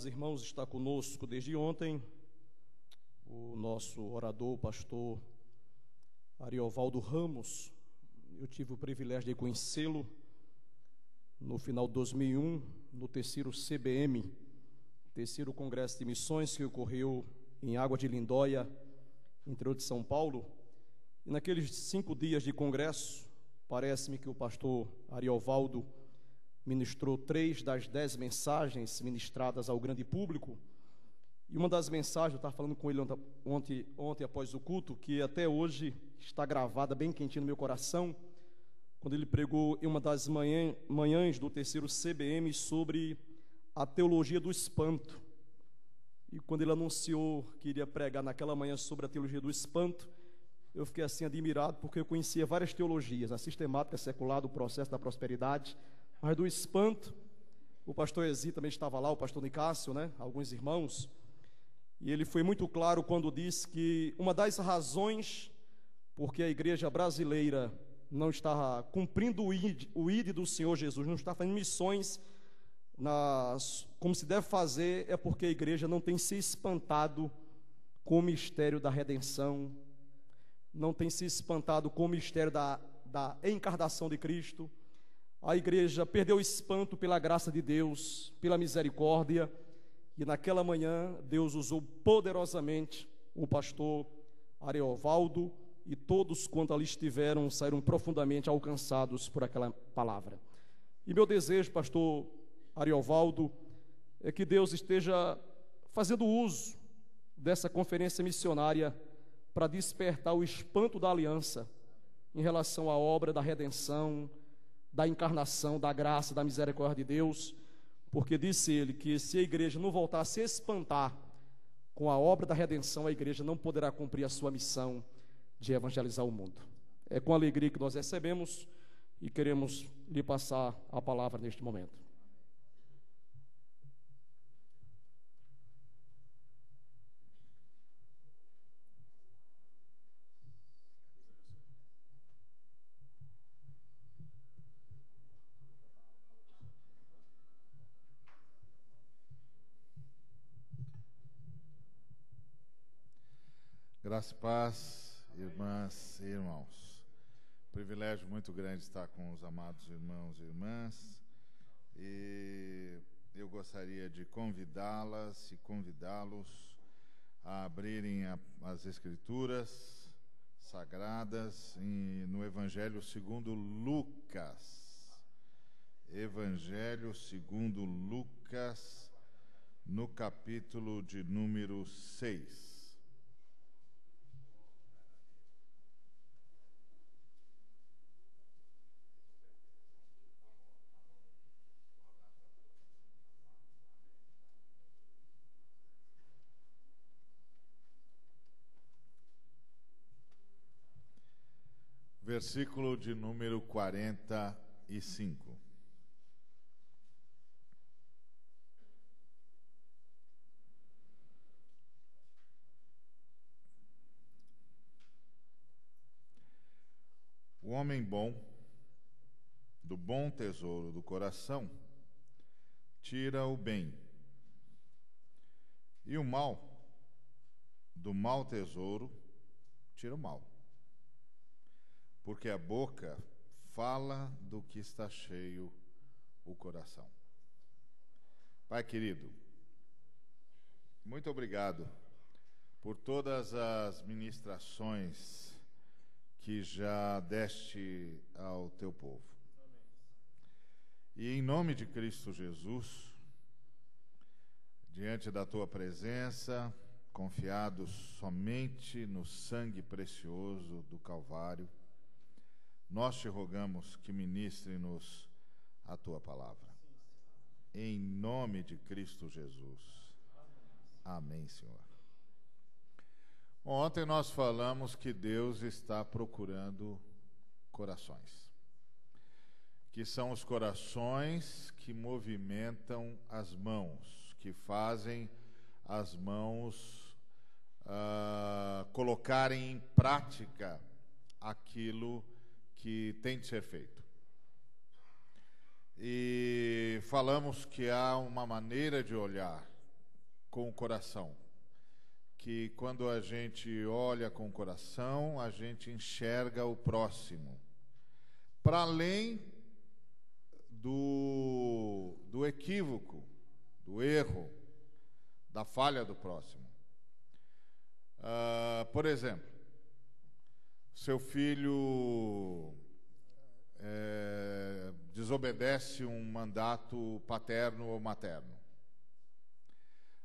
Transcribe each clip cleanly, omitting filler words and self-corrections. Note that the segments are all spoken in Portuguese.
amados irmãos, está conosco desde ontem o nosso orador, o pastor Ariovaldo Ramos. Eu tive o privilégio de conhecê-lo no final de 2001, no terceiro CBM, terceiro Congresso de Missões, que ocorreu em Água de Lindóia, interior de São Paulo. E naqueles 5 dias de congresso, parece-me que o pastor Ariovaldo ministrou 3 das 10 mensagens ministradas ao grande público. E uma das mensagens, eu estava falando com ele ontem após o culto, que até hoje está gravada bem quentinho no meu coração, quando ele pregou em uma das manhãs do terceiro CBM sobre a teologia do espanto. E quando ele anunciou que iria pregar naquela manhã sobre a teologia do espanto, eu fiquei assim admirado, porque eu conhecia várias teologias, a sistemática secular do processo da prosperidade, mas do espanto, o pastor Ezi também estava lá, o pastor Nicásio, alguns irmãos, e ele foi muito claro quando disse que uma das razões porque a igreja brasileira não está cumprindo o ID do Senhor Jesus, não está fazendo missões como se deve fazer, é porque a igreja não tem se espantado com o mistério da redenção, não tem se espantado com o mistério da encarnação de Cristo. A igreja perdeu o espanto pela graça de Deus, pela misericórdia, e naquela manhã Deus usou poderosamente o pastor Ariovaldo, e todos quanto ali estiveram saíram profundamente alcançados por aquela palavra. E meu desejo, pastor Ariovaldo, é que Deus esteja fazendo uso dessa conferência missionária para despertar o espanto da aliança em relação à obra da redenção, da encarnação, da graça, da misericórdia de Deus, porque disse ele que se a igreja não voltar a se espantar com a obra da redenção, a igreja não poderá cumprir a sua missão de evangelizar o mundo. É com alegria que nós recebemos e queremos lhe passar a palavra neste momento. Graça e paz, irmãs e irmãos. Privilégio muito grande estar com os amados irmãos e irmãs, e eu gostaria de convidá-las e convidá-los a abrirem as Escrituras Sagradas no Evangelho segundo Lucas. Evangelho segundo Lucas, no capítulo de número 6. Versículo de número 45. O homem bom, do bom tesouro do coração, tira o bem, e o mal, do mau tesouro, tira o mal. Porque a boca fala do que está cheio o coração. Pai querido, muito obrigado por todas as ministrações que já deste ao teu povo. E em nome de Cristo Jesus, diante da tua presença, confiados somente no sangue precioso do Calvário, nós te rogamos que ministre-nos a tua palavra. Em nome de Cristo Jesus. Amém, Senhor. Ontem nós falamos que Deus está procurando corações, que são os corações que movimentam as mãos, que fazem as mãos colocarem em prática aquilo que tem de ser feito. E falamos que há uma maneira de olhar com o coração. Que quando a gente olha com o coração, a gente enxerga o próximo. Para além do equívoco, do erro, da falha do próximo. Por exemplo, seu filho desobedece um mandato paterno ou materno.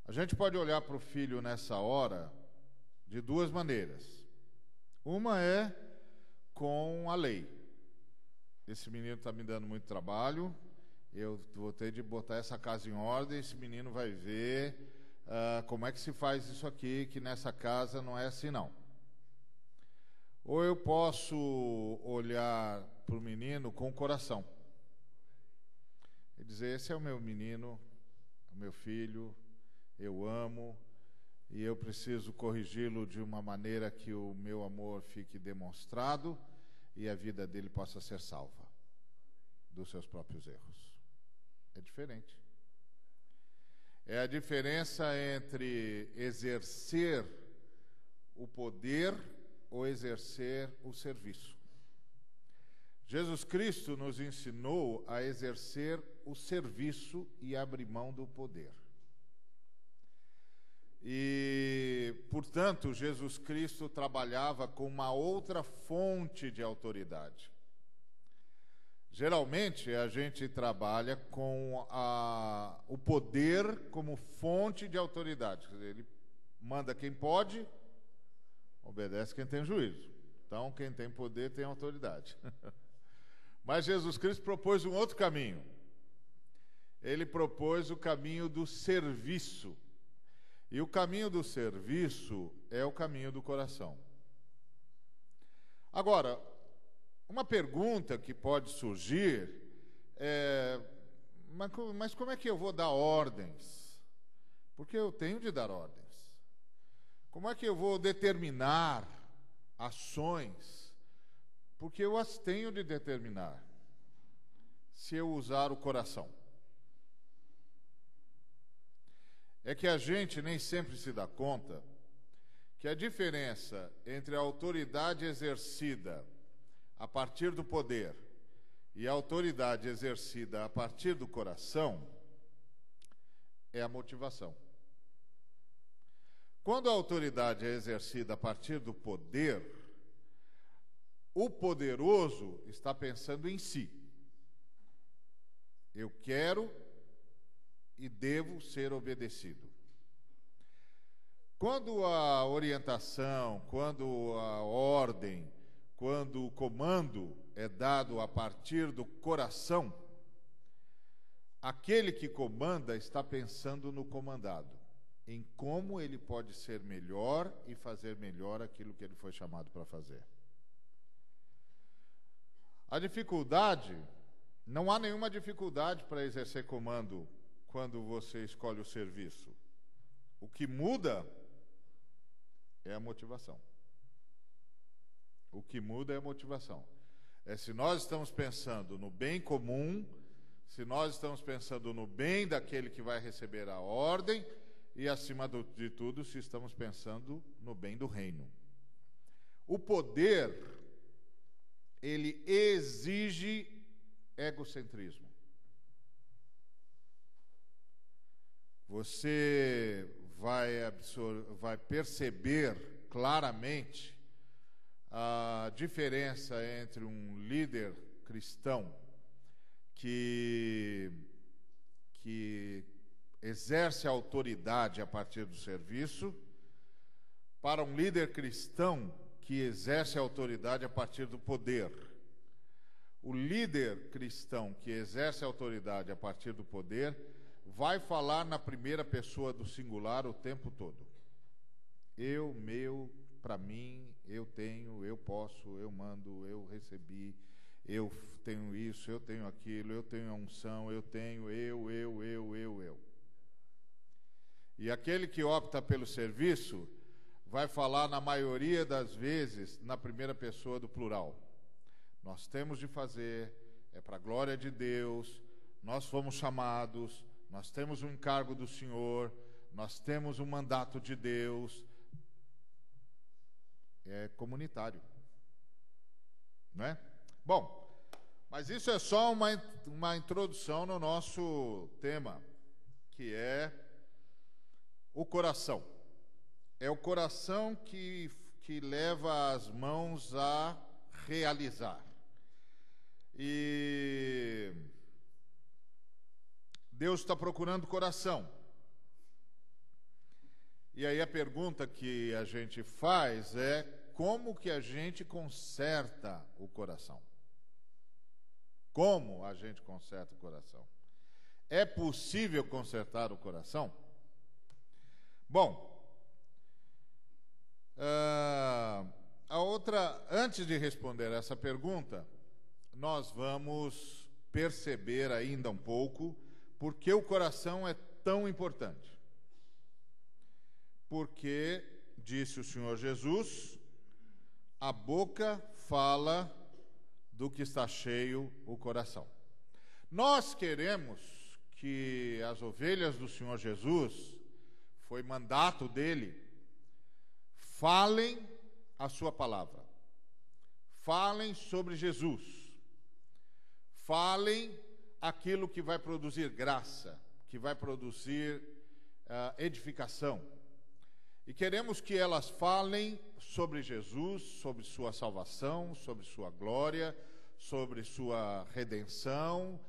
A gente pode olhar para o filho nessa hora de duas maneiras. Uma é com a lei. Esse menino está me dando muito trabalho, eu vou ter de botar essa casa em ordem, esse menino vai ver como é que se faz isso aqui, que nessa casa não é assim não. Ou eu posso olhar para o menino com o coração e dizer, esse é o meu menino, o meu filho, eu amo, e eu preciso corrigi-lo de uma maneira que o meu amor fique demonstrado e a vida dele possa ser salva dos seus próprios erros. É diferente. É a diferença entre exercer o poder ou exercer o serviço. Jesus Cristo nos ensinou a exercer o serviço e abrir mão do poder. E, portanto, Jesus Cristo trabalhava com uma outra fonte de autoridade. Geralmente, a gente trabalha com o poder como fonte de autoridade. Quer dizer, ele manda quem pode, obedece quem tem juízo. Então, quem tem poder tem autoridade. Mas Jesus Cristo propôs um outro caminho. Ele propôs o caminho do serviço. E o caminho do serviço é o caminho do coração. Agora, uma pergunta que pode surgir é: mas como é que eu vou dar ordens? Porque eu tenho de dar ordens. Como é que eu vou determinar ações? Porque eu as tenho de determinar, se eu usar o coração. É que a gente nem sempre se dá conta que a diferença entre a autoridade exercida a partir do poder e a autoridade exercida a partir do coração é a motivação. Quando a autoridade é exercida a partir do poder, o poderoso está pensando em si. Eu quero e devo ser obedecido. Quando a orientação, quando a ordem, quando o comando é dado a partir do coração, aquele que comanda está pensando no comandado, em como ele pode ser melhor e fazer melhor aquilo que ele foi chamado para fazer. A dificuldade, não há nenhuma dificuldade para exercer comando quando você escolhe o serviço. O que muda é a motivação. O que muda é a motivação. É se nós estamos pensando no bem comum, se nós estamos pensando no bem daquele que vai receber a ordem e, acima de tudo, se estamos pensando no bem do reino. O poder, ele exige egocentrismo. Você vai perceber claramente a diferença entre um líder cristão que exerce a autoridade a partir do serviço, para um líder cristão que exerce a autoridade a partir do poder. O líder cristão que exerce a autoridade a partir do poder vai falar na primeira pessoa do singular o tempo todo. Eu, meu, para mim, eu tenho, eu posso, eu mando, eu recebi, eu tenho isso, eu tenho aquilo, eu tenho a unção, eu tenho, eu. E aquele que opta pelo serviço vai falar, na maioria das vezes, na primeira pessoa do plural. Nós temos de fazer, é para a glória de Deus, nós fomos chamados, nós temos um encargo do Senhor, nós temos um mandato de Deus, é comunitário, não é? Bom, mas isso é só uma introdução no nosso tema, que é o coração. É o coração que leva as mãos a realizar. E Deus está procurando coração. E aí a pergunta que a gente faz é: como que a gente conserta o coração? Como a gente conserta o coração? É possível consertar o coração? Bom, antes de responder essa pergunta, nós vamos perceber ainda um pouco por que o coração é tão importante. Porque, disse o Senhor Jesus, a boca fala do que está cheio o coração. Nós queremos que as ovelhas do Senhor Jesus, foi mandato dele, falem a sua palavra. Falem sobre Jesus. Falem aquilo que vai produzir graça, que vai produzir edificação. E queremos que elas falem sobre Jesus, sobre sua salvação, sobre sua glória, sobre sua redenção,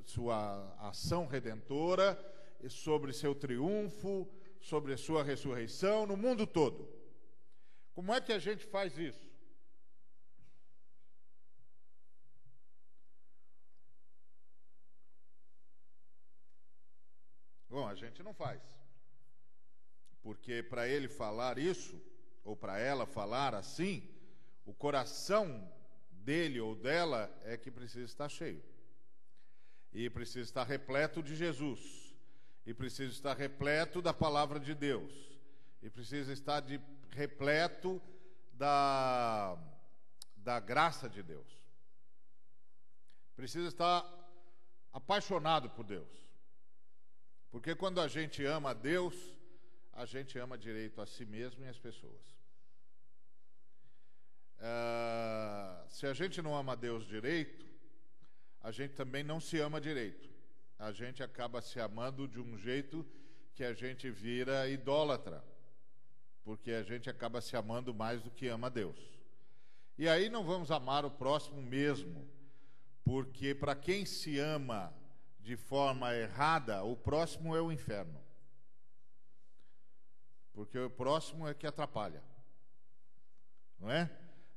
sua ação redentora, sobre seu triunfo, sobre sua ressurreição no mundo todo. Como é que a gente faz isso? Bom, a gente não faz. Porque para ele falar isso, ou para ela falar assim, o coração dele ou dela é que precisa estar cheio. E precisa estar repleto de Jesus. E precisa estar repleto da palavra de Deus. E precisa estar repleto da graça de Deus. Precisa estar apaixonado por Deus. Porque quando a gente ama a Deus, a gente ama direito a si mesmo e as pessoas. Se a gente não ama a Deus direito, a gente também não se ama direito. A gente acaba se amando de um jeito que a gente vira idólatra, porque a gente acaba se amando mais do que ama a Deus. E aí não vamos amar o próximo mesmo, porque para quem se ama de forma errada, o próximo é o inferno. Porque o próximo é que atrapalha, não é?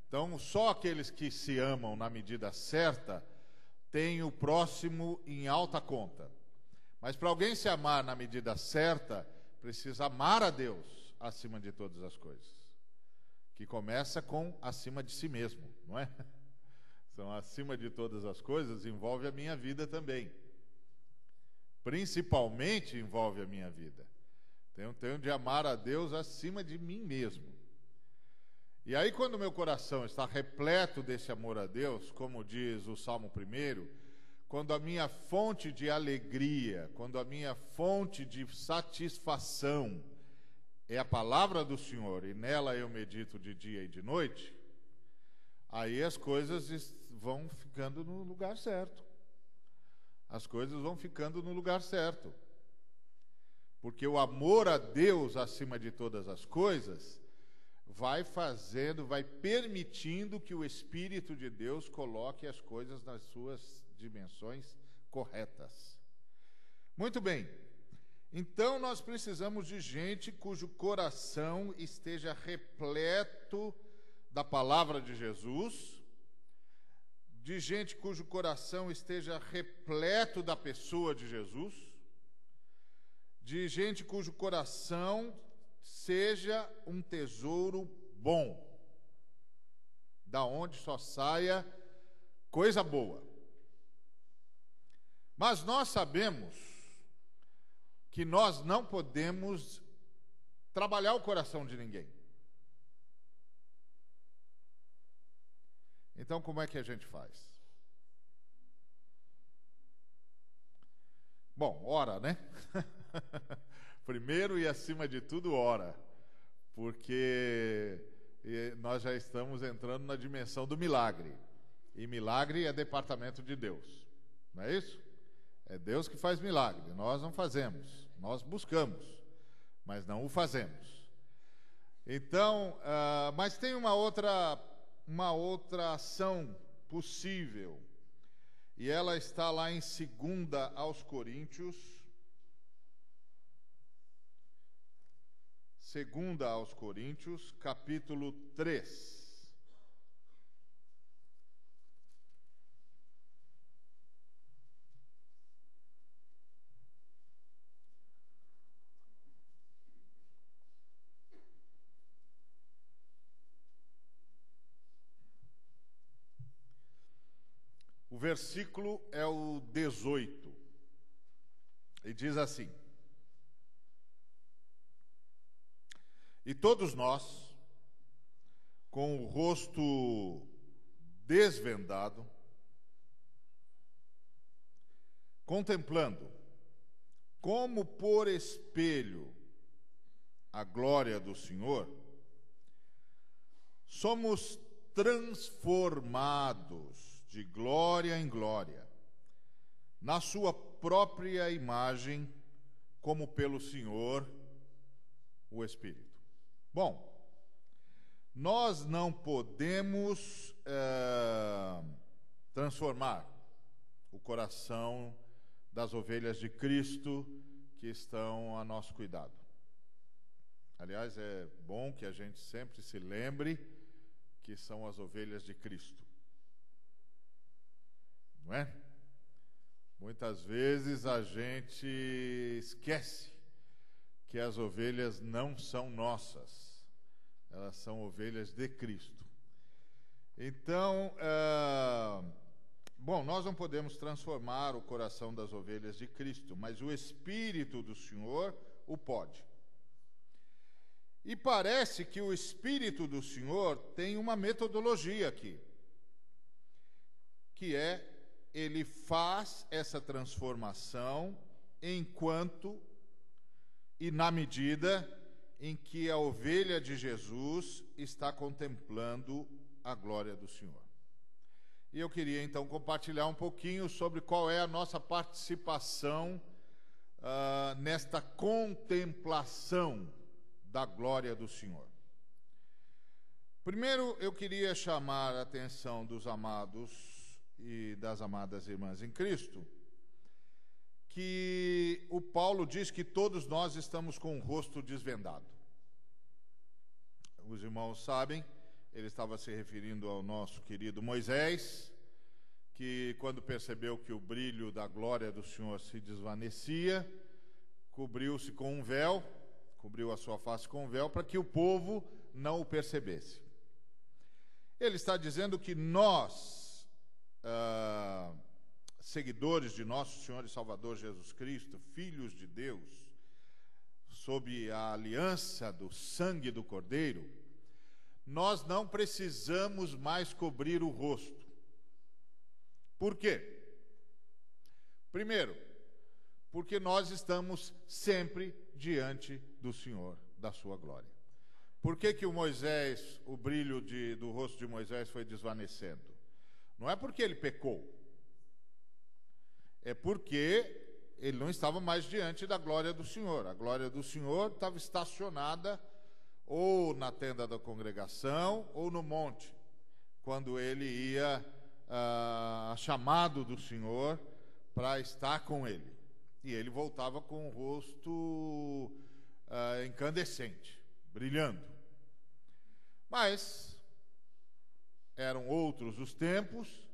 Então, só aqueles que se amam na medida certa têm o próximo em alta conta. Mas para alguém se amar na medida certa, precisa amar a Deus acima de todas as coisas. Que começa com acima de si mesmo, não é? Então, acima de todas as coisas envolve a minha vida também. Principalmente envolve a minha vida. Tenho de amar a Deus acima de mim mesmo. E aí, quando o meu coração está repleto desse amor a Deus, como diz o Salmo 1, quando a minha fonte de alegria, quando a minha fonte de satisfação é a palavra do Senhor, e nela eu medito de dia e de noite, aí as coisas vão ficando no lugar certo. As coisas vão ficando no lugar certo. Porque o amor a Deus acima de todas as coisas vai permitindo que o Espírito de Deus coloque as coisas nas suas dimensões corretas. Muito bem. Então nós precisamos de gente cujo coração esteja repleto da palavra de Jesus, de gente cujo coração esteja repleto da pessoa de Jesus, de gente cujo coração seja um tesouro bom, da onde só saia coisa boa. Mas nós sabemos que nós não podemos trabalhar o coração de ninguém. Então, como é que a gente faz? Bom, ora, né? Primeiro e acima de tudo, ora, porque nós já estamos entrando na dimensão do milagre, e milagre é departamento de Deus, não é isso? É Deus que faz milagre, nós não fazemos, nós buscamos, mas não o fazemos. Então, mas tem uma outra ação possível, e ela está lá em 2 aos Coríntios, 2 aos Coríntios, capítulo 3. O versículo é o 18, e diz assim: E todos nós, com o rosto desvendado, contemplando, como por espelho, a glória do Senhor, somos transformados de glória em glória, na sua própria imagem, como pelo Senhor, o Espírito. Bom, nós não podemos transformar o coração das ovelhas de Cristo que estão a nosso cuidado. Aliás, é bom que a gente sempre se lembre que são as ovelhas de Cristo. Não é? Muitas vezes a gente esquece que as ovelhas não são nossas, elas são ovelhas de Cristo. Então, bom, nós não podemos transformar o coração das ovelhas de Cristo, mas o Espírito do Senhor o pode. E parece que o Espírito do Senhor tem uma metodologia aqui, que é, ele faz essa transformação enquanto e na medida em que a ovelha de Jesus está contemplando a glória do Senhor. E eu queria então compartilhar um pouquinho sobre qual é a nossa participação nesta contemplação da glória do Senhor. Primeiro, eu queria chamar a atenção dos amados e das amadas irmãs em Cristo, que o Paulo diz que todos nós estamos com o rosto desvendado. Os irmãos sabem, ele estava se referindo ao nosso querido Moisés, que quando percebeu que o brilho da glória do Senhor se desvanecia, cobriu-se com um véu, cobriu a sua face com um véu, para que o povo não o percebesse. Ele está dizendo que nós, seguidores de nosso Senhor e Salvador Jesus Cristo, filhos de Deus, sob a aliança do sangue do Cordeiro, nós não precisamos mais cobrir o rosto. Por quê? Primeiro, porque nós estamos sempre diante do Senhor, da sua glória. Por que que o brilho do rosto de Moisés foi desvanecendo? Não é porque ele pecou, é porque ele não estava mais diante da glória do Senhor. A glória do Senhor estava estacionada ou na tenda da congregação ou no monte, quando ele ia chamado do Senhor para estar com ele. E ele voltava com o rosto incandescente, brilhando. Mas eram outros os tempos,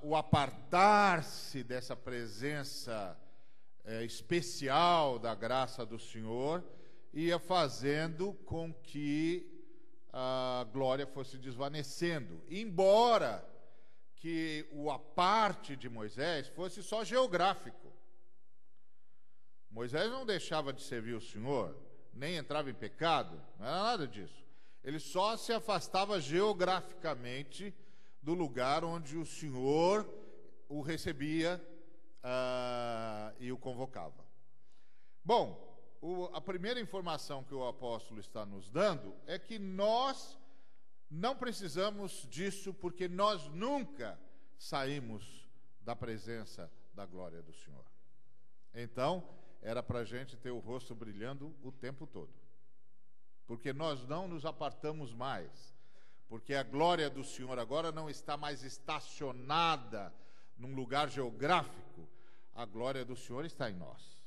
o apartar-se dessa presença especial da graça do Senhor ia fazendo com que a glória fosse desvanecendo, embora que o aparte de Moisés fosse só geográfico. Moisés não deixava de servir o Senhor, nem entrava em pecado, não era nada disso. Ele só se afastava geograficamente do lugar onde o Senhor o recebia e o convocava. Bom, a primeira informação que o apóstolo está nos dando é que nós não precisamos disso, porque nós nunca saímos da presença da glória do Senhor. Então, era para a gente ter o rosto brilhando o tempo todo, porque nós não nos apartamos mais, porque a glória do Senhor agora não está mais estacionada num lugar geográfico, a glória do Senhor está em nós.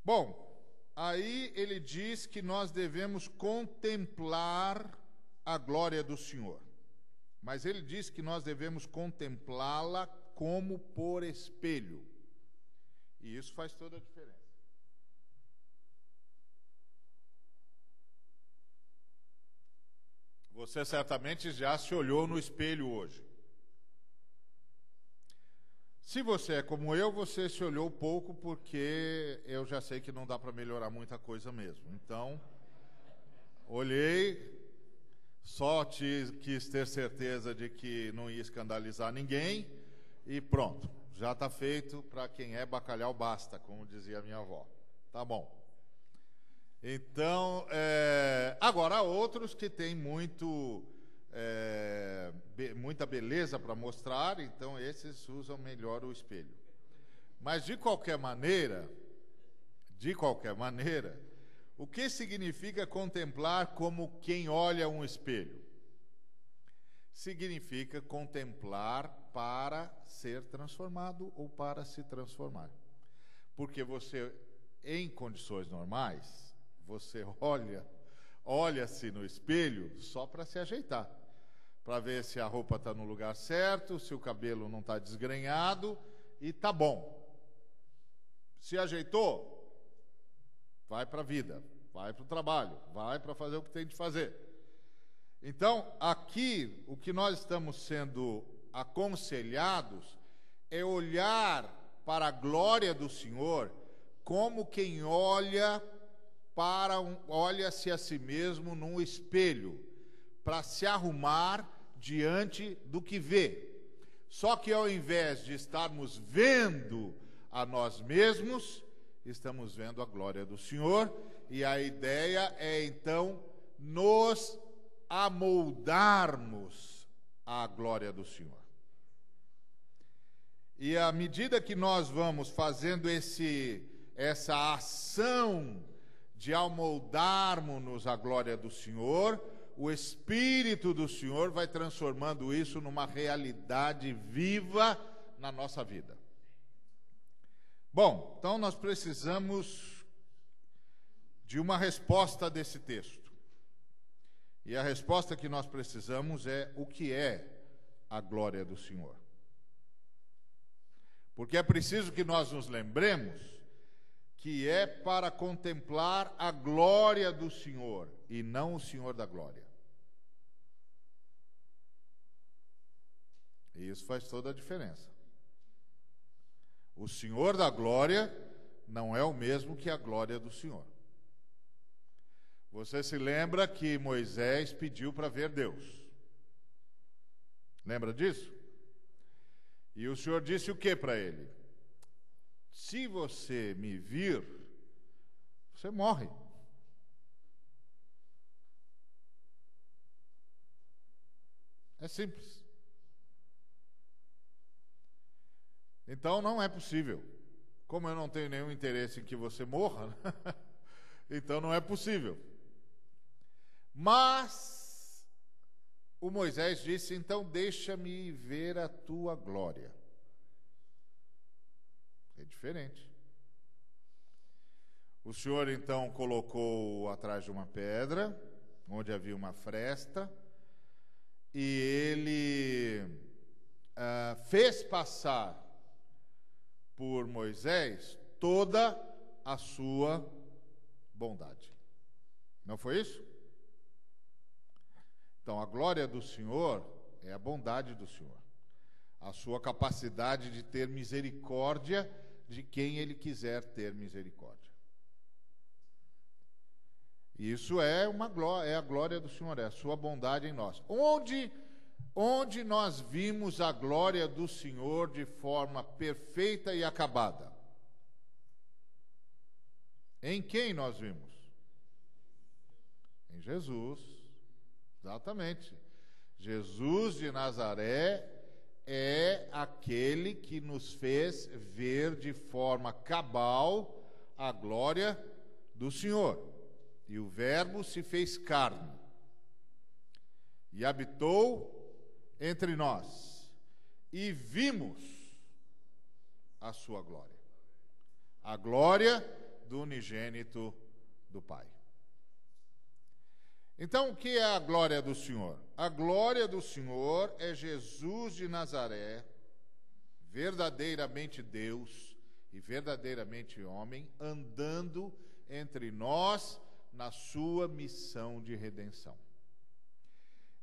Bom, aí ele diz que nós devemos contemplar a glória do Senhor. Mas ele diz que nós devemos contemplá-la como por espelho. E isso faz toda a diferença. Você certamente já se olhou no espelho hoje. Se você é como eu, você se olhou pouco, porque eu já sei que não dá para melhorar muita coisa mesmo. Então, olhei, só quis ter certeza de que não ia escandalizar ninguém e pronto, já está feito. Para quem é bacalhau basta, como dizia a minha avó. Tá bom. Então, agora há outros que têm muita beleza para mostrar, então esses usam melhor o espelho. Mas de qualquer maneira, o que significa contemplar como quem olha um espelho? Significa contemplar para ser transformado ou para se transformar. Porque você, em condições normais, você olha-se no espelho só para se ajeitar, para ver se a roupa está no lugar certo, se o cabelo não está desgrenhado, e tá bom. Se ajeitou, vai para a vida, vai para o trabalho, vai para fazer o que tem de fazer. Então, aqui, o que nós estamos sendo aconselhados é olhar para a glória do Senhor como quem olha-se a si mesmo num espelho, para se arrumar diante do que vê. Só que ao invés de estarmos vendo a nós mesmos, estamos vendo a glória do Senhor, e a ideia é então nos amoldarmos à glória do Senhor. E à medida que nós vamos fazendo essa ação de amoldarmos-nos à glória do Senhor, o Espírito do Senhor vai transformando isso numa realidade viva na nossa vida. Bom, então nós precisamos de uma resposta desse texto. E a resposta que nós precisamos é: o que é a glória do Senhor? Porque é preciso que nós nos lembremos que é para contemplar a glória do Senhor e não o Senhor da glória. E isso faz toda a diferença. O Senhor da glória não é o mesmo que a glória do Senhor. Você se lembra que Moisés pediu para ver Deus? Lembra disso? E o Senhor disse o que para ele? Se você me vir, você morre. É simples. Então não é possível. Como eu não tenho nenhum interesse em que você morra, então não é possível. Mas o Moisés disse: então deixa-me ver a tua glória. É diferente. O Senhor então colocou atrás de uma pedra, onde havia uma fresta, e ele fez passar por Moisés toda a sua bondade. Não foi isso? Então, a glória do Senhor é a bondade do Senhor, a sua capacidade de ter misericórdia de quem Ele quiser ter misericórdia. Isso é a glória do Senhor, é a sua bondade em nós. Onde onde nós vimos a glória do Senhor de forma perfeita e acabada. Em quem nós vimos? Em Jesus, exatamente. Jesus de Nazaré é aquele que nos fez ver de forma cabal a glória do Senhor. E o Verbo se fez carne e habitou entre nós, e vimos a sua glória, a glória do unigênito do Pai. Então, o que é a glória do Senhor? A glória do Senhor é Jesus de Nazaré, verdadeiramente Deus e verdadeiramente homem, andando entre nós na sua missão de redenção.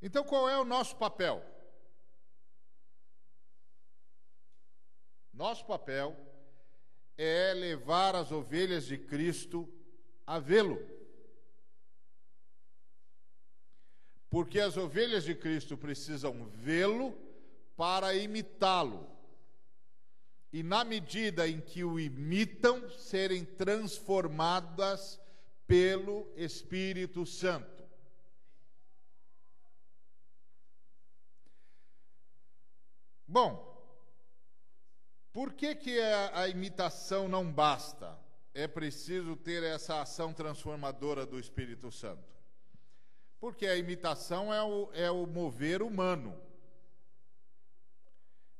Então, qual é o nosso papel? Nosso papel é levar as ovelhas de Cristo a vê-lo. Porque as ovelhas de Cristo precisam vê-lo para imitá-lo. E na medida em que o imitam, serem transformadas pelo Espírito Santo. Bom, por que a imitação não basta? É preciso ter essa ação transformadora do Espírito Santo. Porque a imitação é o mover humano.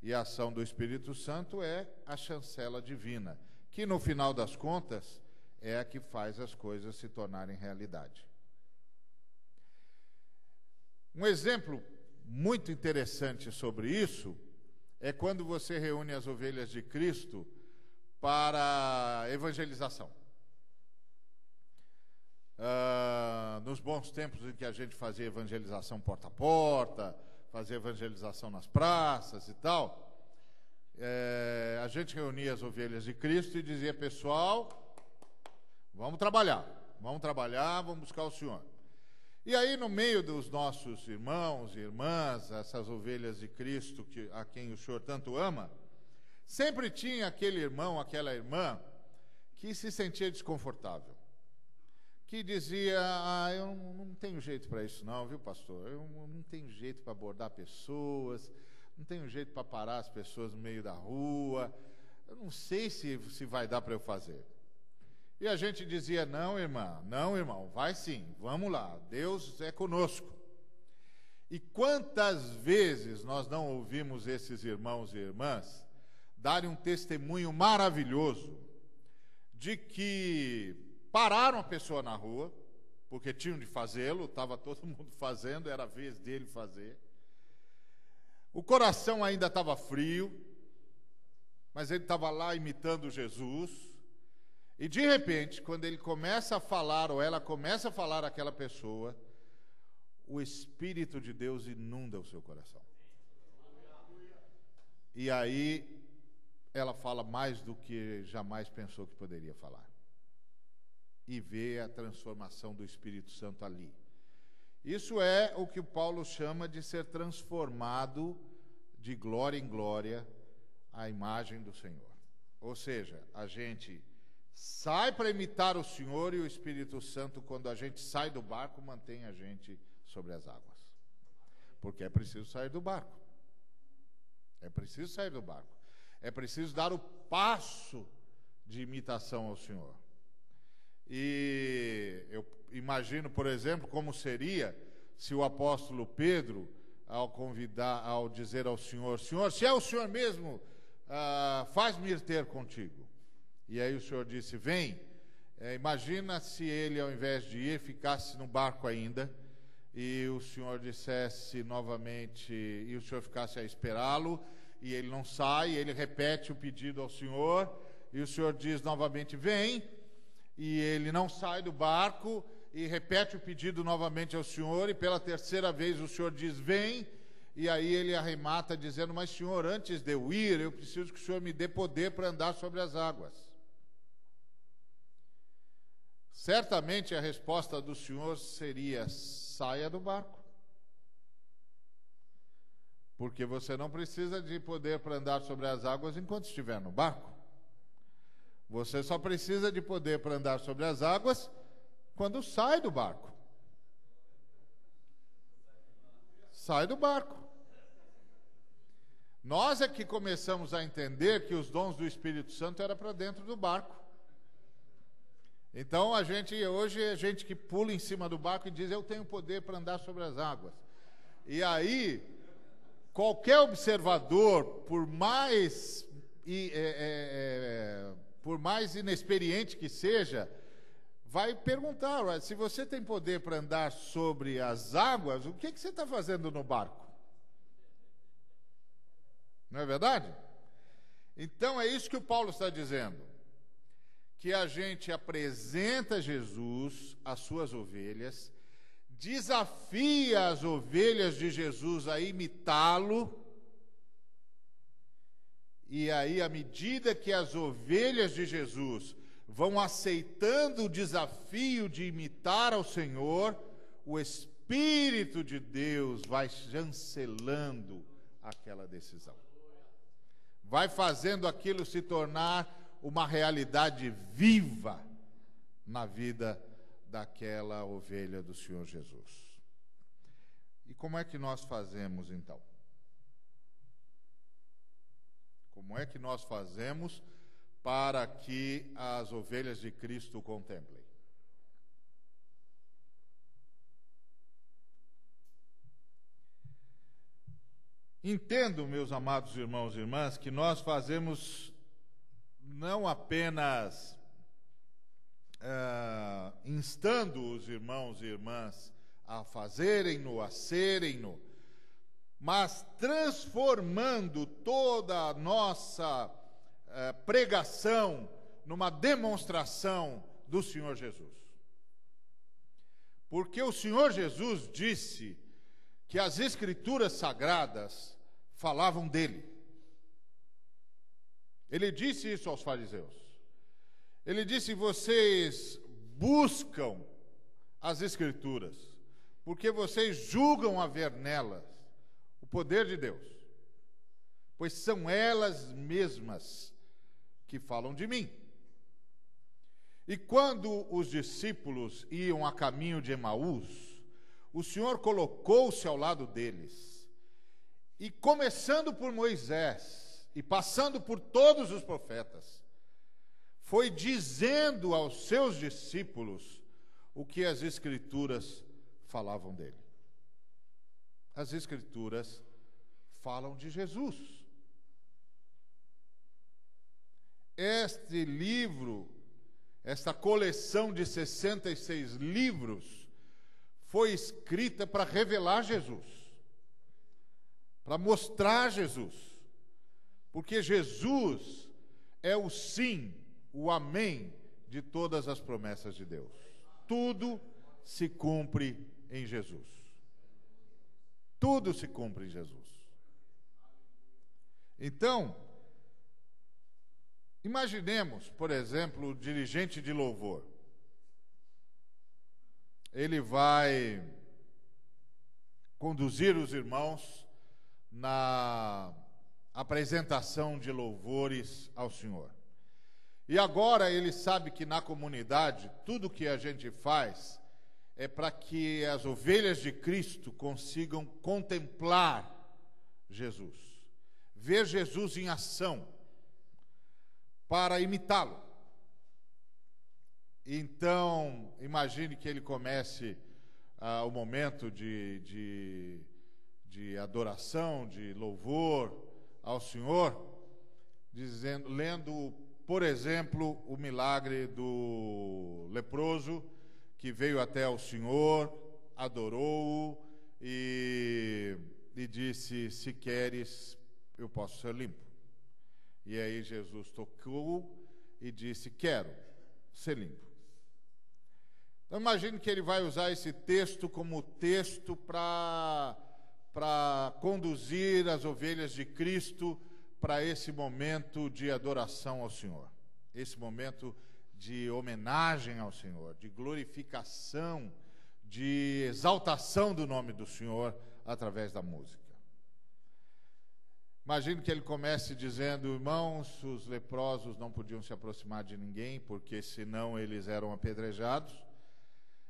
E a ação do Espírito Santo é a chancela divina, que no final das contas é a que faz as coisas se tornarem realidade. Um exemplo muito interessante sobre isso é quando você reúne as ovelhas de Cristo para evangelização. Nos bons tempos em que a gente fazia evangelização porta a porta, fazia evangelização nas praças e tal, a gente reunia as ovelhas de Cristo e dizia: pessoal, vamos trabalhar, vamos buscar o Senhor. E aí, no meio dos nossos irmãos e irmãs, essas ovelhas de Cristo a quem o Senhor tanto ama, sempre tinha aquele irmão, aquela irmã que se sentia desconfortável, que dizia: eu não tenho jeito para isso não, viu, pastor? Eu não tenho jeito para abordar pessoas, não tenho jeito para parar as pessoas no meio da rua, eu não sei se vai dar para eu fazer. E a gente dizia: não, irmão, vai sim, vamos lá, Deus é conosco. E quantas vezes nós não ouvimos esses irmãos e irmãs darem um testemunho maravilhoso de que pararam a pessoa na rua, porque tinham de fazê-lo, estava todo mundo fazendo, era a vez dele fazer. O coração ainda estava frio, mas ele estava lá imitando Jesus. E de repente, quando ele começa a falar, ou ela começa a falar àquela pessoa, o Espírito de Deus inunda o seu coração. E aí, ela fala mais do que jamais pensou que poderia falar. E vê a transformação do Espírito Santo ali. Isso é o que o Paulo chama de ser transformado de glória em glória à imagem do Senhor. Ou seja, a gente sai para imitar o Senhor e o Espírito Santo, quando a gente sai do barco, mantém a gente sobre as águas. Porque é preciso sair do barco. É preciso sair do barco. É preciso dar o passo de imitação ao Senhor. E eu imagino, por exemplo, como seria se o apóstolo Pedro, ao dizer ao Senhor: Senhor, se é o Senhor mesmo, faz-me ir ter contigo. E aí o Senhor disse: vem. Imagina se ele, ao invés de ir, ficasse no barco ainda, e o Senhor dissesse novamente, e o Senhor ficasse a esperá-lo, e ele não sai, ele repete o pedido ao Senhor, e o Senhor diz novamente: vem, e ele não sai do barco, e repete o pedido novamente ao Senhor, e pela terceira vez o Senhor diz: vem, e aí ele arremata dizendo: mas Senhor, antes de eu ir, eu preciso que o Senhor me dê poder para andar sobre as águas. Certamente a resposta do Senhor seria: saia do barco. Porque você não precisa de poder para andar sobre as águas enquanto estiver no barco. Você só precisa de poder para andar sobre as águas quando sai do barco. Sai do barco. Nós é que começamos a entender que os dons do Espírito Santo eram para dentro do barco. Então hoje é gente que pula em cima do barco e diz: eu tenho poder para andar sobre as águas. E aí, qualquer observador, por mais inexperiente que seja, vai perguntar: se você tem poder para andar sobre as águas, o que você está fazendo no barco? Não é verdade? Então é isso que o Paulo está dizendo, que a gente apresenta Jesus às suas ovelhas, desafia as ovelhas de Jesus a imitá-lo, e aí, à medida que as ovelhas de Jesus vão aceitando o desafio de imitar ao Senhor, o Espírito de Deus vai chancelando aquela decisão. Vai fazendo aquilo se tornar uma realidade viva na vida daquela ovelha do Senhor Jesus. E como é que nós fazemos então? Como é que nós fazemos para que as ovelhas de Cristo o contemplem? Entendo, meus amados irmãos e irmãs, que nós fazemos não apenas instando os irmãos e irmãs a fazerem-no, a serem-no, mas transformando toda a nossa pregação numa demonstração do Senhor Jesus. Porque o Senhor Jesus disse que as Escrituras Sagradas falavam dele. Ele disse isso aos fariseus. Ele disse: vocês buscam as Escrituras, porque vocês julgam haver nelas o poder de Deus, pois são elas mesmas que falam de mim. E quando os discípulos iam a caminho de Emaús, o Senhor colocou-se ao lado deles, e começando por Moisés e passando por todos os profetas, foi dizendo aos seus discípulos o que as Escrituras falavam dele. As Escrituras falam de Jesus. Este livro, esta coleção de 66 livros, foi escrita para revelar Jesus, para mostrar Jesus, porque Jesus é o sim, o amém de todas as promessas de Deus. Tudo se cumpre em Jesus. Tudo se cumpre em Jesus. Então, imaginemos, por exemplo, o dirigente de louvor. Ele vai conduzir os irmãos na apresentação de louvores ao Senhor. E agora ele sabe que na comunidade, tudo que a gente faz é para que as ovelhas de Cristo consigam contemplar Jesus, ver Jesus em ação, para imitá-lo. Então, imagine que ele comece o momento de adoração, de louvor ao Senhor, lendo, por exemplo, o milagre do leproso, que veio até o Senhor, adorou-o e disse: se queres, eu posso ser limpo. E aí Jesus tocou e disse: quero ser limpo. Então imagine que ele vai usar esse texto como texto para conduzir as ovelhas de Cristo para esse momento de adoração ao Senhor, esse momento de homenagem ao Senhor, de glorificação, de exaltação do nome do Senhor através da música. Imagino que ele comece dizendo: irmãos, os leprosos não podiam se aproximar de ninguém, porque senão eles eram apedrejados.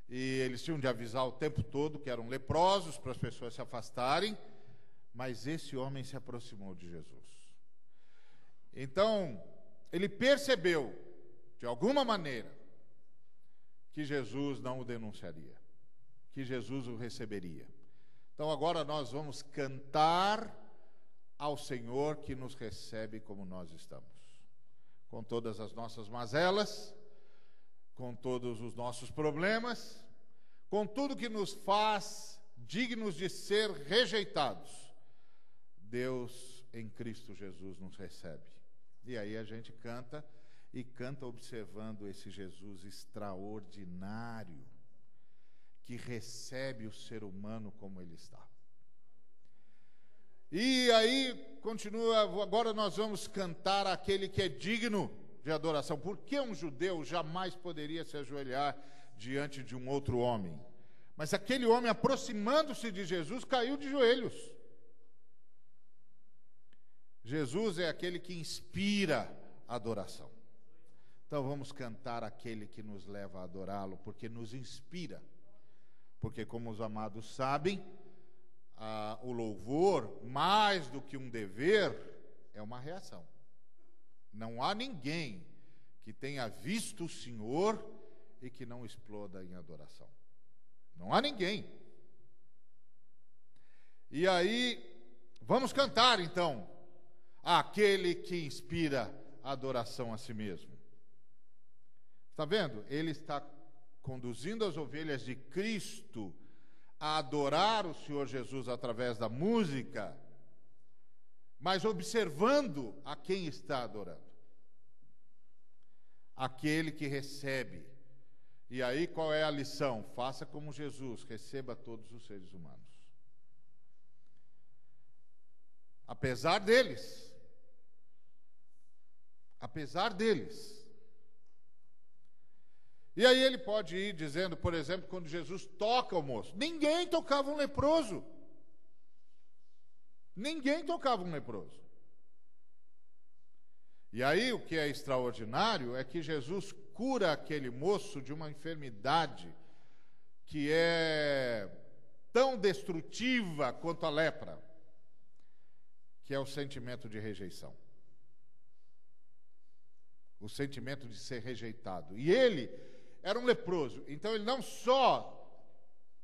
E eles tinham de avisar o tempo todo que eram leprosos para as pessoas se afastarem. Mas esse homem se aproximou de Jesus. Então, ele percebeu, de alguma maneira, que Jesus não o denunciaria, que Jesus o receberia. Então agora nós vamos cantar ao Senhor que nos recebe como nós estamos, com todas as nossas mazelas, com todos os nossos problemas, com tudo que nos faz dignos de ser rejeitados. Deus em Cristo Jesus nos recebe. E aí a gente canta, e canta observando esse Jesus extraordinário, que recebe o ser humano como ele está. E aí, continua, agora nós vamos cantar aquele que é digno de adoração. Porque um judeu jamais poderia se ajoelhar diante de um outro homem? Mas aquele homem, aproximando-se de Jesus, caiu de joelhos. Jesus é aquele que inspira a adoração. Então vamos cantar aquele que nos leva a adorá-lo, porque nos inspira. Porque, como os amados sabem, o louvor, mais do que um dever, é uma reação. Não há ninguém que tenha visto o Senhor e que não exploda em adoração. Não há ninguém. E aí, vamos cantar então, aquele que inspira a adoração a si mesmo. Está vendo? Ele está conduzindo as ovelhas de Cristo a adorar o Senhor Jesus através da música, mas observando a quem está adorando. Aquele que recebe. E aí qual é a lição? Faça como Jesus, receba todos os seres humanos. Apesar deles. Apesar deles. E aí ele pode ir dizendo, por exemplo, quando Jesus toca o moço. Ninguém tocava um leproso. Ninguém tocava um leproso. E aí o que é extraordinário é que Jesus cura aquele moço de uma enfermidade que é tão destrutiva quanto a lepra, que é o sentimento de rejeição. O sentimento de ser rejeitado. E ele era um leproso, então ele não só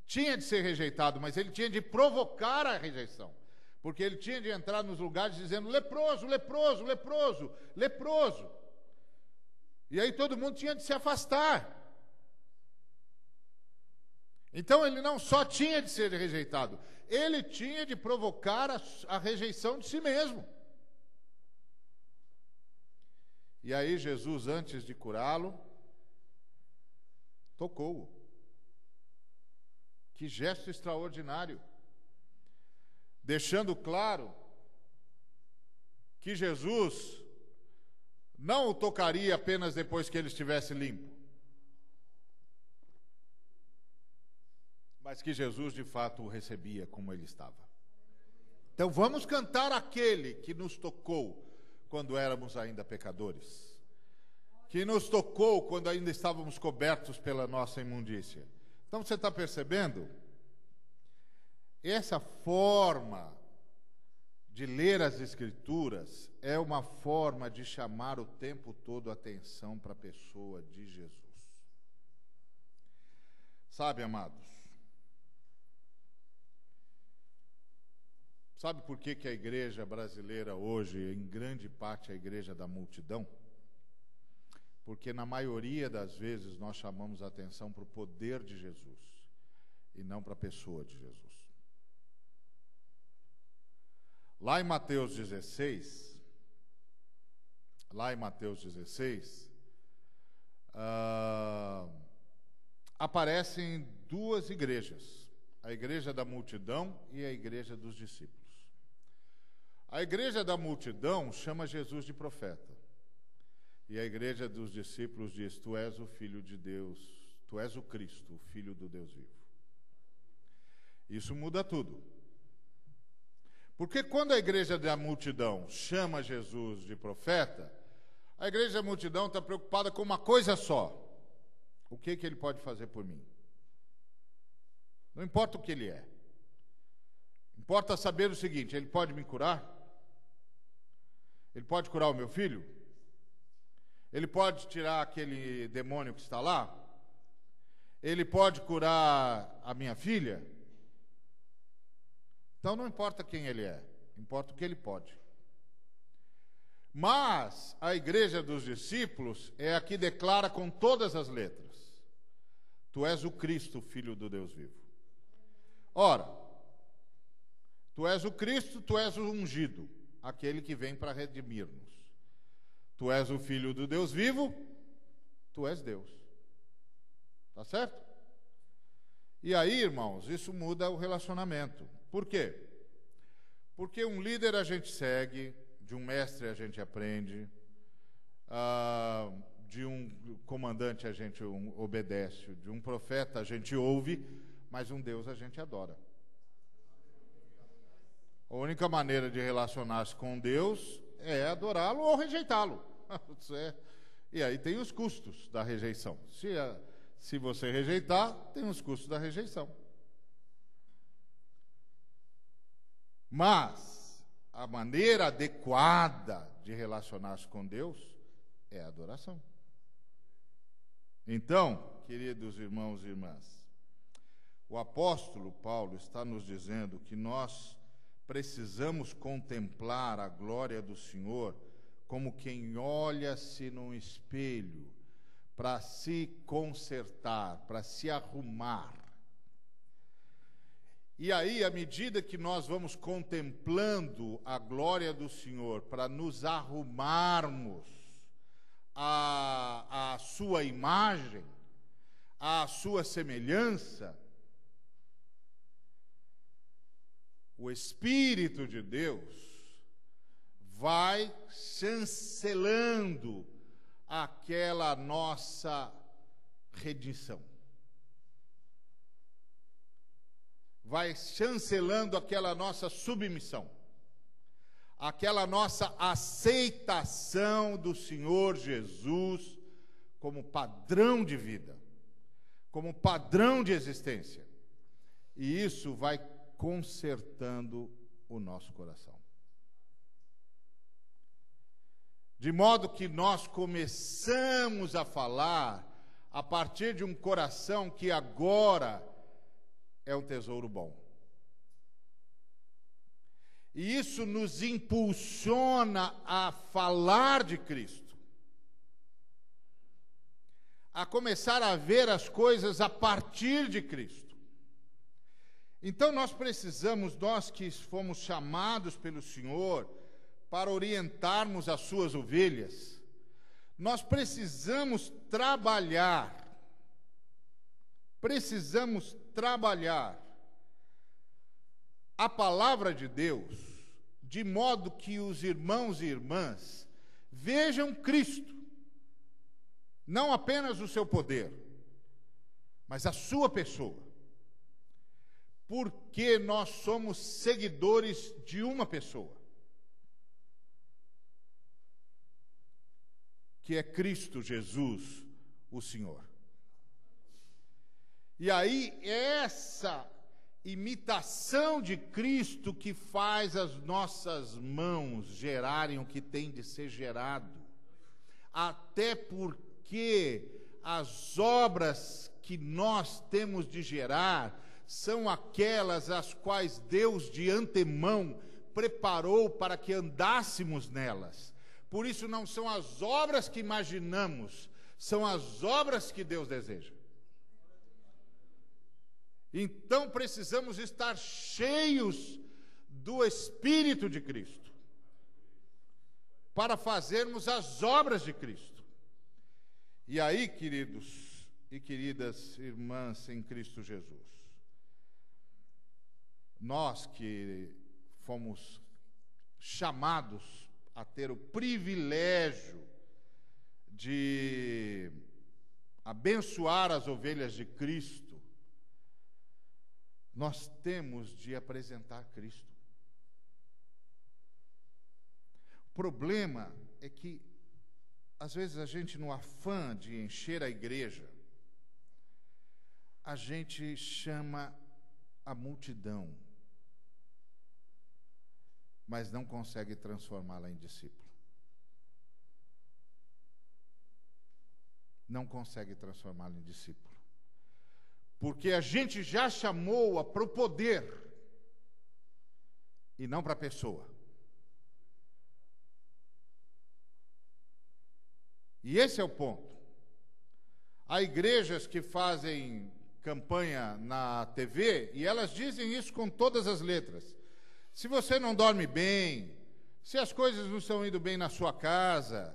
tinha de ser rejeitado, mas ele tinha de provocar a rejeição, porque ele tinha de entrar nos lugares dizendo: leproso, leproso, leproso, leproso. E aí todo mundo tinha de se afastar. Então ele não só tinha de ser rejeitado, ele tinha de provocar a rejeição de si mesmo. E aí Jesus, antes de curá-lo, tocou-o. Que gesto extraordinário. Deixando claro que Jesus não o tocaria apenas depois que ele estivesse limpo, mas que Jesus de fato o recebia como ele estava. Então vamos cantar aquele que nos tocou quando éramos ainda pecadores, que nos tocou quando ainda estávamos cobertos pela nossa imundícia. Então você está percebendo? Essa forma de ler as Escrituras é uma forma de chamar o tempo todo a atenção para a pessoa de Jesus. Sabe, amados? Sabe por que a igreja brasileira hoje, em grande parte, é a igreja da multidão? Porque na maioria das vezes nós chamamos a atenção para o poder de Jesus e não para a pessoa de Jesus. Lá em Mateus 16, aparecem duas igrejas, a igreja da multidão e a igreja dos discípulos. A igreja da multidão chama Jesus de profeta, e a igreja dos discípulos diz: tu és o Filho de Deus, tu és o Cristo, o Filho do Deus vivo. Isso muda tudo. Porque quando a igreja da multidão chama Jesus de profeta, a igreja da multidão está preocupada com uma coisa só: o que ele pode fazer por mim? Não importa o que ele é. Importa saber o seguinte: ele pode me curar? Ele pode curar o meu filho? Ele pode tirar aquele demônio que está lá? Ele pode curar a minha filha? Então não importa quem ele é, importa o que ele pode. Mas a igreja dos discípulos é a que declara com todas as letras: tu és o Cristo, Filho do Deus vivo. Ora, tu és o Cristo, tu és o ungido, aquele que vem para redimir-nos. Tu és o Filho do Deus vivo, tu és Deus. Tá certo? E aí, irmãos, isso muda o relacionamento. Por quê? Porque um líder a gente segue, de um mestre a gente aprende, de um comandante a gente obedece, de um profeta a gente ouve, mas um Deus a gente adora. A única maneira de relacionar-se com Deus é adorá-lo ou rejeitá-lo. E aí tem os custos da rejeição. Se você rejeitar, tem os custos da rejeição. Mas a maneira adequada de relacionar-se com Deus é a adoração. Então, queridos irmãos e irmãs, o apóstolo Paulo está nos dizendo que nós precisamos contemplar a glória do Senhor como quem olha-se num espelho para se consertar, para se arrumar. E aí, à medida que nós vamos contemplando a glória do Senhor para nos arrumarmos à sua imagem, à sua semelhança, o Espírito de Deus vai chancelando aquela nossa redenção. Vai chancelando aquela nossa submissão, aquela nossa aceitação do Senhor Jesus como padrão de vida, como padrão de existência. E isso vai consertando o nosso coração. De modo que nós começamos a falar a partir de um coração que agora é um tesouro bom. E isso nos impulsiona a falar de Cristo, a começar a ver as coisas a partir de Cristo. Então nós precisamos, nós que fomos chamados pelo Senhor para orientarmos as suas ovelhas, nós precisamos trabalhar a palavra de Deus, de modo que os irmãos e irmãs vejam Cristo, não apenas o seu poder, mas a sua pessoa. Porque nós somos seguidores de uma pessoa, que é Cristo Jesus, o Senhor. E aí, essa imitação de Cristo que faz as nossas mãos gerarem o que tem de ser gerado. Até porque as obras que nós temos de gerar são aquelas as quais Deus de antemão preparou para que andássemos nelas. Por isso não são as obras que imaginamos, são as obras que Deus deseja. Então precisamos estar cheios do Espírito de Cristo para fazermos as obras de Cristo. E aí, queridos e queridas irmãs em Cristo Jesus, nós que fomos chamados a ter o privilégio de abençoar as ovelhas de Cristo, nós temos de apresentar Cristo. problema é que, às vezes, a gente, no afã de encher a igreja, a gente chama a multidão, mas não consegue transformá-la em discípulo. Não consegue transformá-la em discípulo. Porque a gente já chamou-a para o poder e não para a pessoa. E esse é o ponto. Há igrejas que fazem campanha na TV e elas dizem isso com todas as letras. Se você não dorme bem, se as coisas não estão indo bem na sua casa,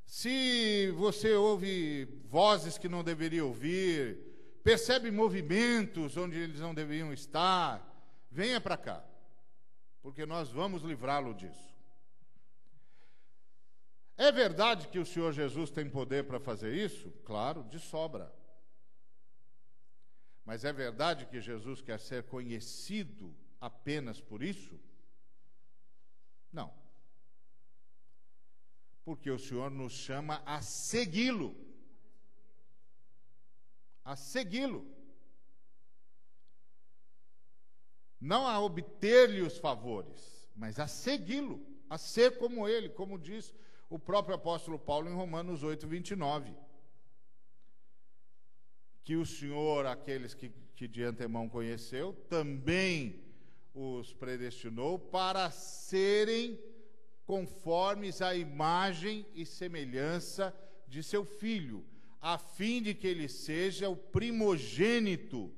se você ouve vozes que não deveria ouvir, percebe movimentos onde eles não deveriam estar, venha para cá, porque nós vamos livrá-lo disso. É verdade que o Senhor Jesus tem poder para fazer isso? Claro, de sobra. Mas é verdade que Jesus quer ser conhecido apenas por isso? Não. Porque o Senhor nos chama a segui-lo. A segui-lo. Não a obter-lhe os favores, mas a segui-lo, a ser como ele, como diz o próprio apóstolo Paulo em Romanos 8, 29. Que o Senhor, aqueles que de antemão conheceu, também os predestinou para serem conformes à imagem e semelhança de seu Filho, a fim de que ele seja o primogênito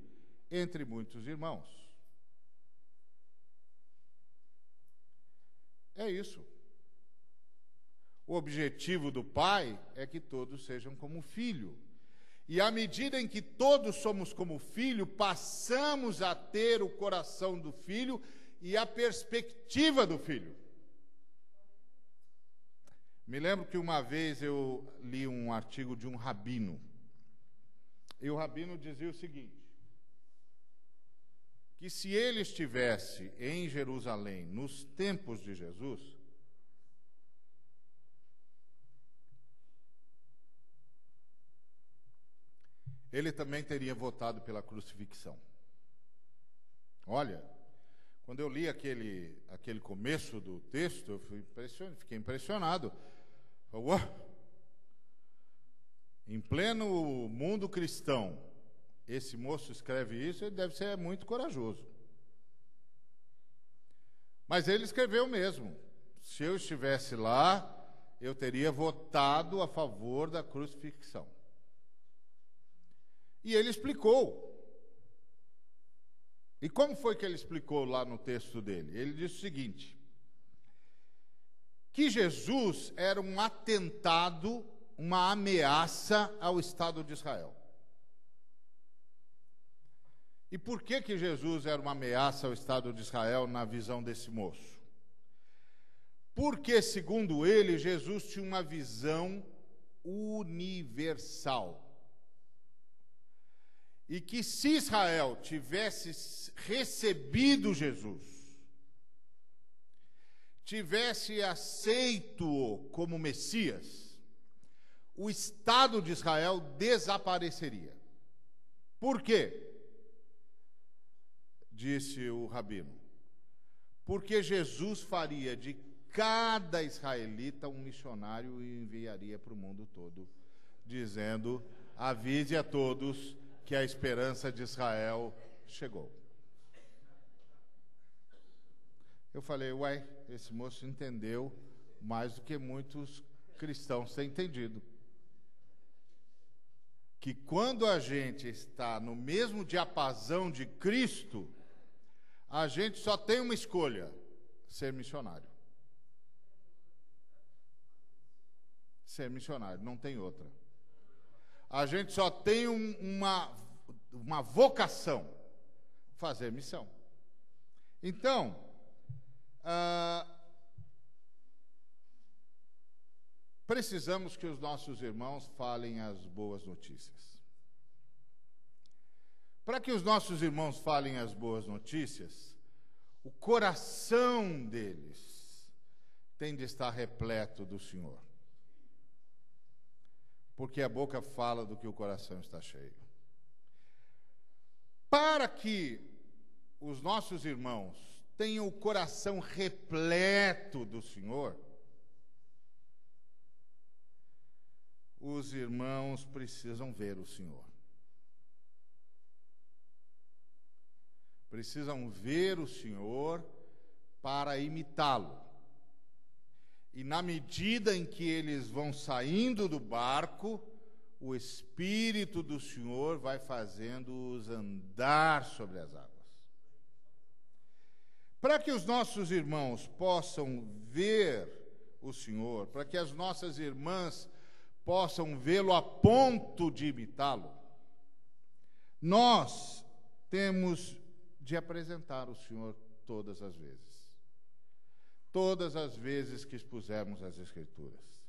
entre muitos irmãos. É isso. O objetivo do Pai é que todos sejam como Filho. E à medida em que todos somos como Filho, passamos a ter o coração do Filho e a perspectiva do Filho. Me lembro que uma vez eu li um artigo de um rabino. E o rabino dizia o seguinte: que se ele estivesse em Jerusalém nos tempos de Jesus, ele também teria votado pela crucifixão. Olha, quando eu li aquele começo do texto, eu fiquei impressionado. Uau! Em pleno mundo cristão, esse moço escreve isso, ele deve ser muito corajoso. Mas ele escreveu mesmo. Se eu estivesse lá, eu teria votado a favor da crucifixão. E ele explicou. E como foi que ele explicou lá no texto dele? Ele disse o seguinte: que Jesus era um atentado, uma ameaça ao Estado de Israel. E por que Jesus era uma ameaça ao Estado de Israel na visão desse moço? Porque, segundo ele, Jesus tinha uma visão universal. E que se Israel tivesse recebido Jesus, tivesse aceito-o como Messias, o Estado de Israel desapareceria. Por quê? Disse o rabino. Porque Jesus faria de cada israelita um missionário e enviaria para o mundo todo, dizendo: avise a todos que a esperança de Israel chegou. Eu falei: uai, esse moço entendeu mais do que muitos cristãos têm entendido. Que quando a gente está no mesmo diapasão de Cristo, a gente só tem uma escolha: ser missionário. Ser missionário, não tem outra. A gente só tem uma vocação: fazer missão. Então, precisamos que os nossos irmãos falem as boas notícias. Para que os nossos irmãos falem as boas notícias, o coração deles tem de estar repleto do Senhor. Porque a boca fala do que o coração está cheio. Para que os nossos irmãos tenham o coração repleto do Senhor, os irmãos precisam ver o Senhor. Precisam ver o Senhor para imitá-lo. E na medida em que eles vão saindo do barco, o Espírito do Senhor vai fazendo-os andar sobre as águas. Para que os nossos irmãos possam ver o Senhor, para que as nossas irmãs possam vê-lo a ponto de imitá-lo, nós temos de apresentar o Senhor todas as vezes. Todas as vezes que expusermos as Escrituras.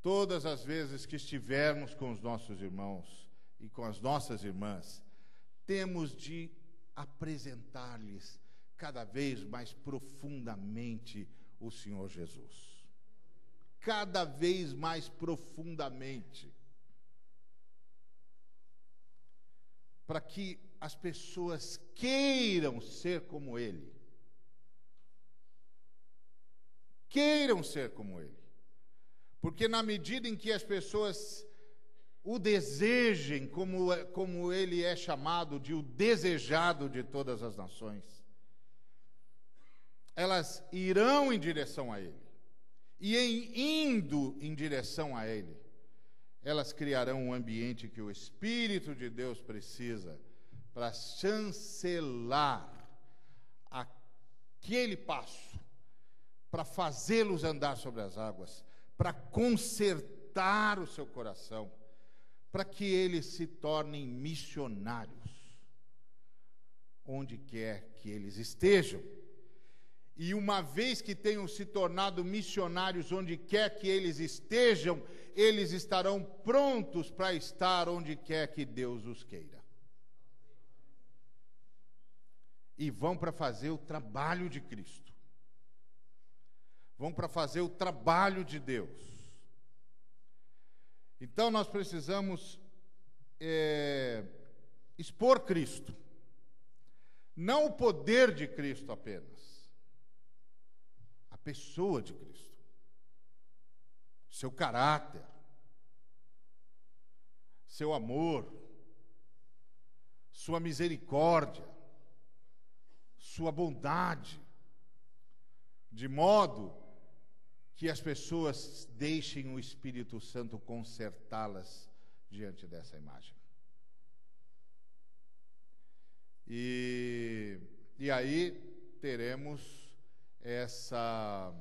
Todas as vezes que estivermos com os nossos irmãos e com as nossas irmãs, temos de apresentar-lhes cada vez mais profundamente o Senhor Jesus. Cada vez mais profundamente. Para que as pessoas queiram ser como Ele. Queiram ser como Ele. Porque na medida em que as pessoas o desejem, como Ele é chamado de o desejado de todas as nações, elas irão em direção a Ele. E indo em direção a Ele, elas criarão um ambiente que o Espírito de Deus precisa para chancelar aquele passo, para fazê-los andar sobre as águas, para consertar o seu coração, para que eles se tornem missionários, onde quer que eles estejam. E uma vez que tenham se tornado missionários onde quer que eles estejam, eles estarão prontos para estar onde quer que Deus os queira. E vão para fazer o trabalho de Cristo. Vão para fazer o trabalho de Deus. Então nós precisamos expor Cristo. Não o poder de Cristo apenas. A pessoa de Cristo. Seu caráter. Seu amor. Sua misericórdia. Sua bondade. De modo que as pessoas deixem o Espírito Santo consertá-las diante dessa imagem. E aí teremos essa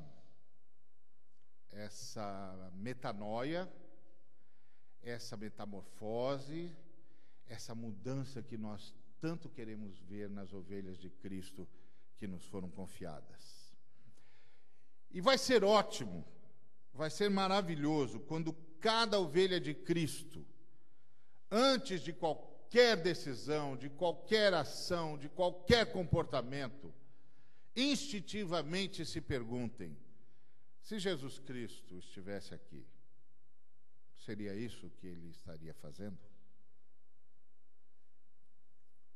metanoia, essa metamorfose, essa mudança que nós tanto queremos ver nas ovelhas de Cristo que nos foram confiadas. E vai ser ótimo, vai ser maravilhoso quando cada ovelha de Cristo, antes de qualquer decisão, de qualquer ação, de qualquer comportamento, instintivamente se perguntem: se Jesus Cristo estivesse aqui, seria isso que Ele estaria fazendo?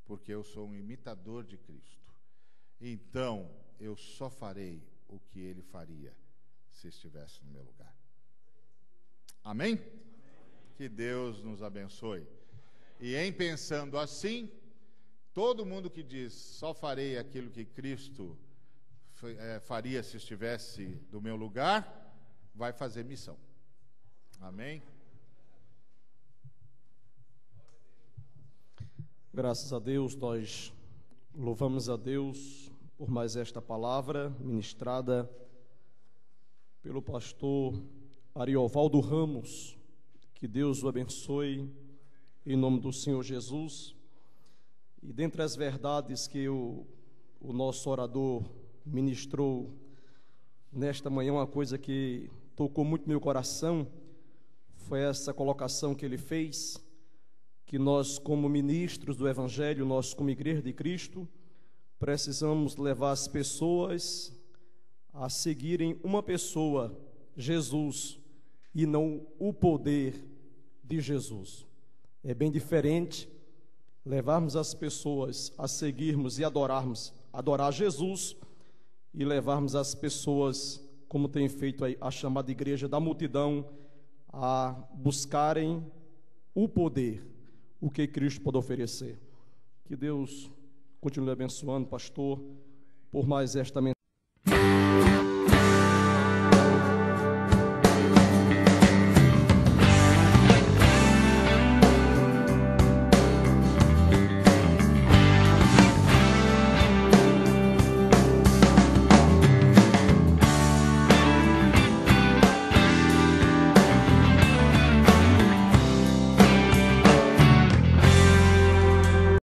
Porque eu sou um imitador de Cristo. Então, eu só farei o que Ele faria se estivesse no meu lugar. Amém? Que Deus nos abençoe. E em pensando assim, todo mundo que diz só farei aquilo que Cristo faria se estivesse do meu lugar, vai fazer missão. Amém? Graças a Deus, nós louvamos a Deus por mais esta palavra ministrada pelo pastor Arioval do Ramos. Que Deus o abençoe em nome do Senhor Jesus. E dentre as verdades que o nosso orador ministrou nesta manhã, uma coisa que tocou muito meu coração foi essa colocação que ele fez, que nós, como ministros do Evangelho, nós como Igreja de Cristo, precisamos levar as pessoas a seguirem uma pessoa, Jesus, e não o poder de Jesus. É bem diferente levarmos as pessoas a seguirmos e adorar Jesus, e levarmos as pessoas, como tem feito a chamada igreja da multidão, a buscarem o poder, o que Cristo pode oferecer. Que Deus continue abençoando, pastor, por mais esta mensagem.